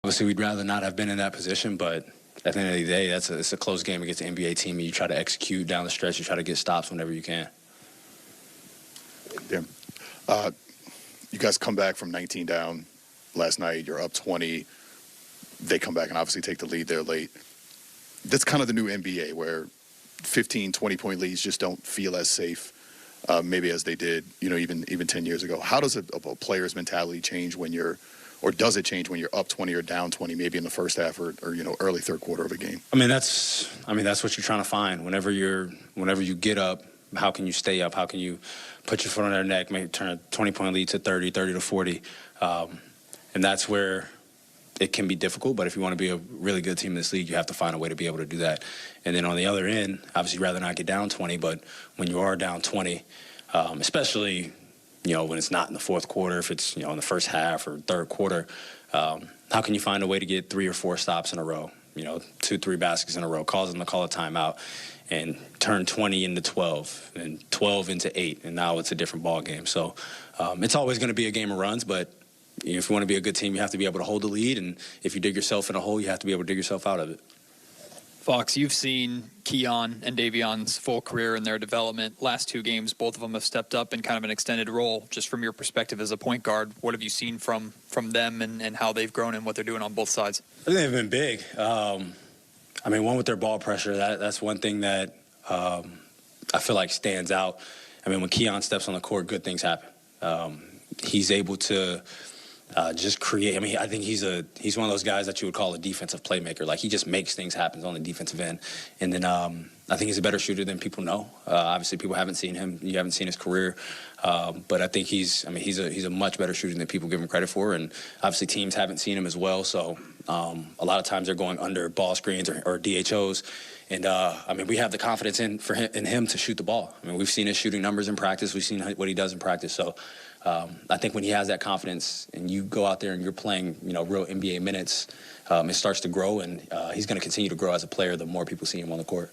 Obviously, we'd rather not have been in that position, but at the end of the day, it's a close game against an NBA team, and you try to execute down the stretch. You try to get stops whenever you can. Yeah. You guys come back from 19 down last night. You're up 20. They come back and obviously take the lead there late. That's kind of the new NBA where 15, 20-point leads just don't feel as safe maybe as they did, even 10 years ago. How does a player's mentality change when or does it change when you're up 20 or down 20, maybe in the first half or early third quarter of a game? That's what you're trying to find. Whenever you get up, how can you stay up? How can you put your foot on their neck, maybe turn a 20-point lead to 30 to 40? And that's where it can be difficult, but if you want to be a really good team in this league, you have to find a way to be able to do that. And then on the other end, obviously, rather not get down 20, but when you are down 20, especially, when it's not in the fourth quarter, if it's, in the first half or third quarter, how can you find a way to get 3 or 4 stops in a row, 2, 3 baskets in a row, cause them to call a timeout, and turn 20 into 12 and 12 into 8, and now it's a different ball game. So it's always going to be a game of runs, but if you want to be a good team, you have to be able to hold the lead, and if you dig yourself in a hole, you have to be able to dig yourself out of it. Fox, you've seen Keon and Davion's full career in their development. Last 2 games, both of them have stepped up in kind of an extended role. Just from your perspective as a point guard, what have you seen from them and how they've grown and what they're doing on both sides? I think they've been big. One with their ball pressure, that's one thing that I feel like stands out. When Keon steps on the court, good things happen. He's able to just create. I think he's one of those guys that you would call a defensive playmaker. Like, he just makes things happen on the defensive end. And then I think he's a better shooter than people know. Obviously, people haven't seen him. You haven't seen his career. But I think he's a much better shooter than people give him credit for. And obviously, teams haven't seen him as well. So a lot of times they're going under ball screens or DHOs. And we have the confidence in him to shoot the ball. We've seen his shooting numbers in practice. We've seen what he does in practice. So I think when he has that confidence and you go out there and you're playing, real NBA minutes, it starts to grow, and he's going to continue to grow as a player the more people see him on the court.